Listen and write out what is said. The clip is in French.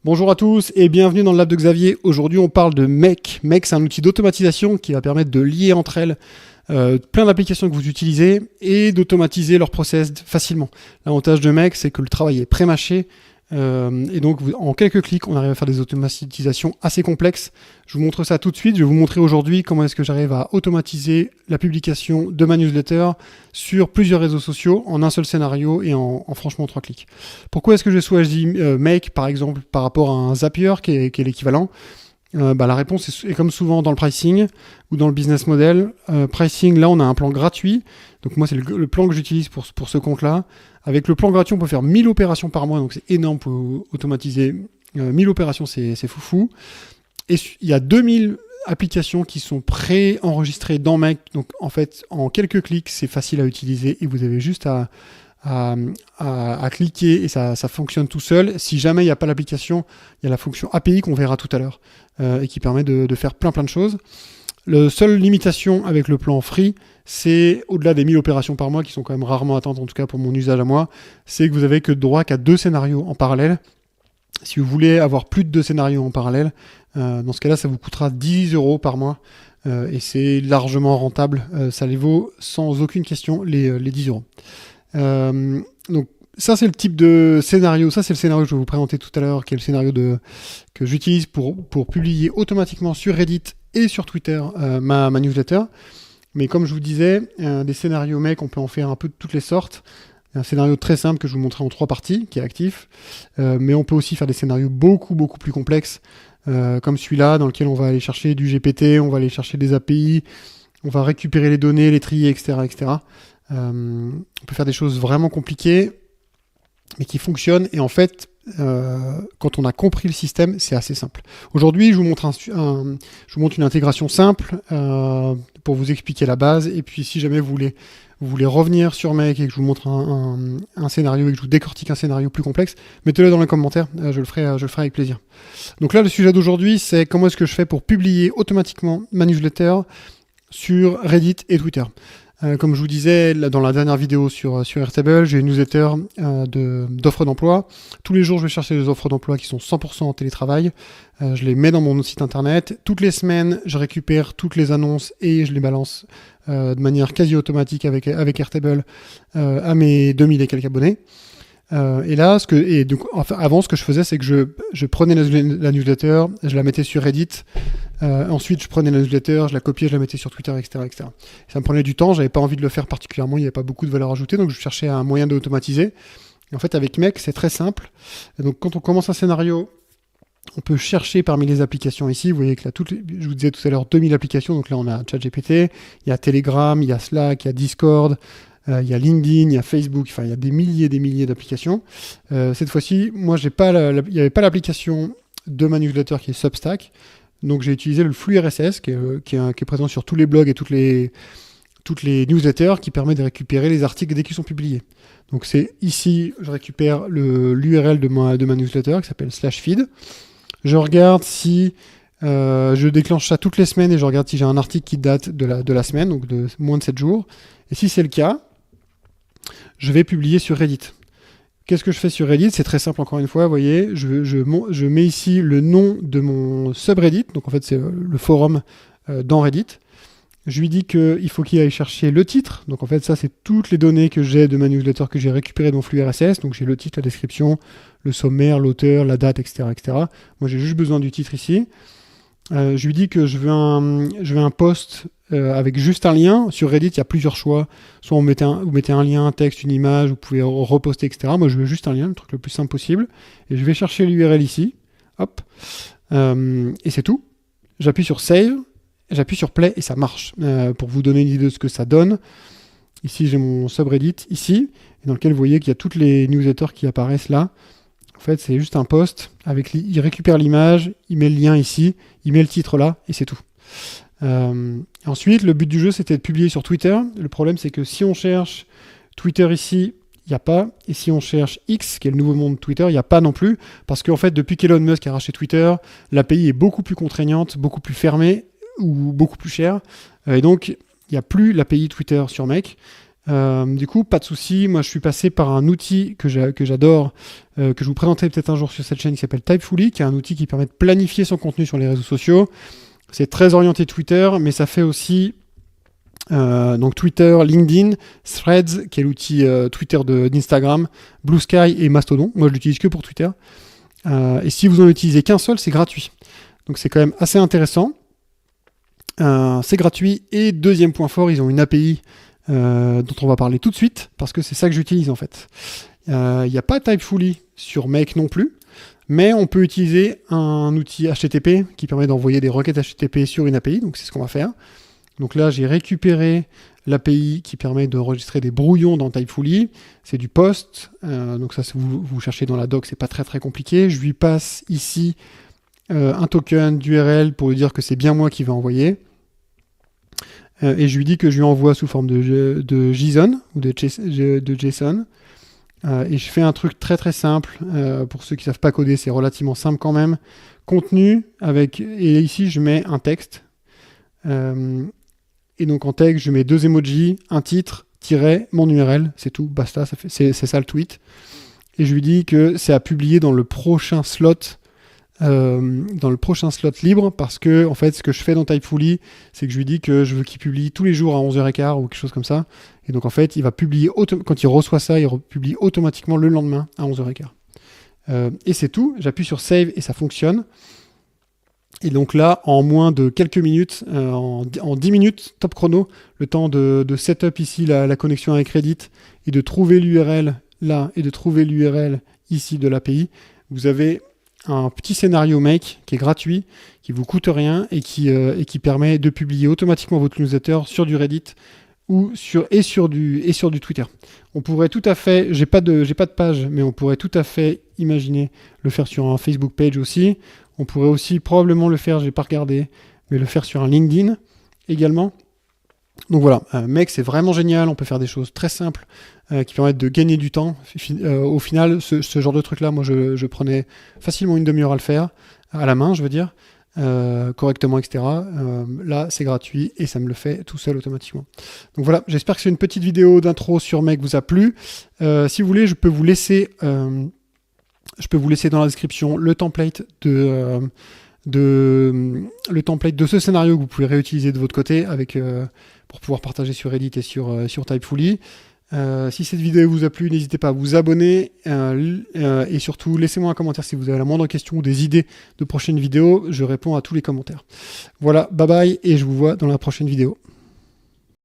Bonjour à tous et bienvenue dans le Lab de Xavier. Aujourd'hui, on parle de Make. Make, c'est un outil d'automatisation qui va permettre de lier entre elles plein d'applications que vous utilisez et d'automatiser leur process facilement. L'avantage de Make, c'est que le travail est pré-mâché et donc en quelques clics, on arrive à faire des automatisations assez complexes. Je vous montre ça tout de suite. Je vais vous montrer aujourd'hui comment est-ce que j'arrive à automatiser la publication de ma newsletter sur plusieurs réseaux sociaux en un seul scénario et en franchement 3 clics. Pourquoi est-ce que j'ai choisi Make par exemple par rapport à un Zapier qui est l'équivalent? La réponse est comme souvent dans le pricing ou dans le business model. Pricing, là on a un plan gratuit. Donc moi c'est le plan que j'utilise pour ce compte-là. Avec le plan gratuit on peut faire 1000 opérations par mois, donc c'est énorme pour automatiser 1000 opérations, c'est foufou. Et il y a 2000 applications qui sont pré-enregistrées dans Make. Donc en fait en quelques clics c'est facile à utiliser et vous avez juste à cliquer et ça fonctionne tout seul. Si jamais il n'y a pas l'application, il y a la fonction API qu'on verra tout à l'heure et qui permet de faire plein de choses. La seule limitation avec le plan free, c'est au-delà des 1000 opérations par mois qui sont quand même rarement atteintes, en tout cas pour mon usage à moi, c'est que vous avez que droit qu'à 2 scénarios en parallèle. Si vous voulez avoir plus de 2 scénarios en parallèle, dans ce cas-là, ça vous coûtera 10 € par mois et c'est largement rentable. Ça les vaut sans aucune question les 10 €. Donc ça c'est le type de scénario, ça c'est le scénario que je vais vous présenter tout à l'heure, qui est le scénario que j'utilise pour publier automatiquement sur Reddit et sur Twitter ma newsletter. Mais comme je vous disais, des scénarios Make, on peut en faire un peu de toutes les sortes. Un scénario très simple que je vous montrerai en 3 parties, qui est actif. Mais on peut aussi faire des scénarios beaucoup plus complexes, comme celui-là, dans lequel on va aller chercher du GPT, on va aller chercher des API, on va récupérer les données, les trier, etc. On peut faire des choses vraiment compliquées, mais qui fonctionnent. Et en fait, quand on a compris le système, c'est assez simple. Aujourd'hui, je vous montre une intégration simple pour vous expliquer la base. Et puis, si jamais vous voulez revenir sur Make et que je vous montre un scénario et que je vous décortique un scénario plus complexe, mettez-le dans les commentaires. Je le ferai avec plaisir. Donc là, le sujet d'aujourd'hui, c'est comment est-ce que je fais pour publier automatiquement ma newsletter sur Reddit et Twitter. Comme je vous disais dans la dernière vidéo sur Airtable, j'ai une newsletter d'offres d'emploi. Tous les jours, je vais chercher des offres d'emploi qui sont 100% en télétravail. Je les mets dans mon site internet. Toutes les semaines, je récupère toutes les annonces et je les balance de manière quasi automatique avec Airtable à mes 2000 et quelques abonnés. Avant, ce que je faisais, c'est que je prenais la newsletter, je la mettais sur Reddit. Ensuite, je prenais la newsletter, je la copiais, je la mettais sur Twitter, etc. Ça me prenait du temps, j'avais pas envie de le faire particulièrement, il n'y avait pas beaucoup de valeur ajoutée, donc je cherchais un moyen d'automatiser. Et en fait, avec Make, c'est très simple. Et donc, quand on commence un scénario, on peut chercher parmi les applications ici. Vous voyez que là, je vous disais tout à l'heure, 2000 applications. Donc là, on a ChatGPT, il y a Telegram, il y a Slack, il y a Discord, il y a LinkedIn, il y a Facebook, enfin il y a des milliers d'applications. Cette fois-ci, moi il n'y avait pas l'application de ma newsletter qui est Substack, donc j'ai utilisé le flux RSS qui est présent sur tous les blogs et toutes les newsletters, qui permet de récupérer les articles dès qu'ils sont publiés. Donc c'est ici, je récupère l'URL de ma newsletter qui s'appelle /feed. Je regarde si je déclenche ça toutes les semaines et je regarde si j'ai un article qui date de la semaine, donc de moins de 7 jours. Et si c'est le cas, je vais publier sur Reddit. Qu'est-ce que je fais sur Reddit? C'est très simple encore une fois, vous voyez, je mets ici le nom de mon subreddit, donc en fait c'est le forum dans Reddit. Je lui dis qu'il faut qu'il aille chercher le titre, donc en fait ça c'est toutes les données que j'ai de ma newsletter que j'ai récupérées dans le flux RSS, donc j'ai le titre, la description, le sommaire, l'auteur, la date, etc. Moi j'ai juste besoin du titre ici. Je lui dis que je veux un post avec juste un lien. Sur Reddit, il y a plusieurs choix. Soit vous mettez un lien, un texte, une image, vous pouvez reposter, etc. Moi, je veux juste un lien, le truc le plus simple possible. Et je vais chercher l'URL ici. Hop. Et c'est tout. J'appuie sur Save, j'appuie sur Play et ça marche. Pour vous donner une idée de ce que ça donne. Ici, j'ai mon subreddit, ici, dans lequel vous voyez qu'il y a toutes les newsletters qui apparaissent là. En fait, c'est juste un post, il récupère l'image, il met le lien ici, il met le titre là, et c'est tout. Ensuite, le but du jeu, c'était de publier sur Twitter. Le problème, c'est que si on cherche Twitter ici, il n'y a pas. Et si on cherche X, qui est le nouveau nom de Twitter, il n'y a pas non plus. Parce qu'en fait, depuis qu'Elon Musk a racheté Twitter, l'API est beaucoup plus contraignante, beaucoup plus fermée, ou beaucoup plus chère. Et donc, il n'y a plus l'API Twitter sur Make. Du coup, pas de souci. Moi, je suis passé par un outil que j'adore, que je vous présenterai peut-être un jour sur cette chaîne, qui s'appelle Typefully, qui est un outil qui permet de planifier son contenu sur les réseaux sociaux. C'est très orienté Twitter, mais ça fait aussi donc Twitter, LinkedIn, Threads, qui est l'outil Twitter d'Instagram, Blue Sky et Mastodon. Moi, je l'utilise que pour Twitter. Et si vous en utilisez qu'un seul, c'est gratuit. Donc c'est quand même assez intéressant. C'est gratuit. Et deuxième point fort, ils ont une API dont on va parler tout de suite, parce que c'est ça que j'utilise en fait. Il n'y a pas Typefully sur Make non plus, mais on peut utiliser un outil HTTP qui permet d'envoyer des requêtes HTTP sur une API, donc c'est ce qu'on va faire. Donc là, j'ai récupéré l'API qui permet d'enregistrer des brouillons dans Typefully. C'est du POST, donc ça, si vous cherchez dans la doc, c'est pas très très compliqué. Je lui passe ici un token d'URL pour lui dire que c'est bien moi qui vais envoyer. Et je lui dis que je lui envoie sous forme de JSON ou de JSON. Et je fais un truc très très simple. Pour ceux qui ne savent pas coder, c'est relativement simple quand même. Contenu et ici je mets un texte. Et donc en texte, je mets 2 emojis, un titre, tiret, mon URL, c'est tout, basta, c'est ça le tweet. Et je lui dis que c'est à publier dans le prochain slot libre, parce que en fait ce que je fais dans Typefully, c'est que je lui dis que je veux qu'il publie tous les jours à 11h15 ou quelque chose comme ça. Et donc en fait il va publier, quand il reçoit ça, il publie automatiquement le lendemain à 11h15. Et c'est tout, j'appuie sur Save et ça fonctionne. Et donc là, en moins de quelques minutes, en 10 minutes, top chrono, le temps de setup ici la connexion avec Reddit et de trouver l'URL là et de trouver l'URL ici de l'API, vous avez un petit scénario make qui est gratuit, qui vous coûte rien et qui permet de publier automatiquement votre newsletter sur du Reddit ou sur du Twitter. On pourrait tout à fait, j'ai pas de page, mais on pourrait tout à fait imaginer le faire sur un Facebook page aussi. On pourrait aussi probablement le faire, j'ai pas regardé, mais le faire sur un LinkedIn également. Donc voilà, Make c'est vraiment génial, on peut faire des choses très simples qui permettent de gagner du temps. Au final, ce genre de truc-là, moi je prenais facilement une demi-heure à le faire, à la main je veux dire, correctement, etc. Là c'est gratuit et ça me le fait tout seul automatiquement. Donc voilà, j'espère que c'est une petite vidéo d'intro sur Make vous a plu. Si vous voulez, je peux vous laisser dans la description le template de ce scénario que vous pouvez réutiliser de votre côté pour pouvoir partager sur Reddit et sur Typefully. Si cette vidéo vous a plu, n'hésitez pas à vous abonner et surtout laissez-moi un commentaire si vous avez la moindre question ou des idées de prochaines vidéos. Je réponds à tous les commentaires. Voilà, bye bye et je vous vois dans la prochaine vidéo.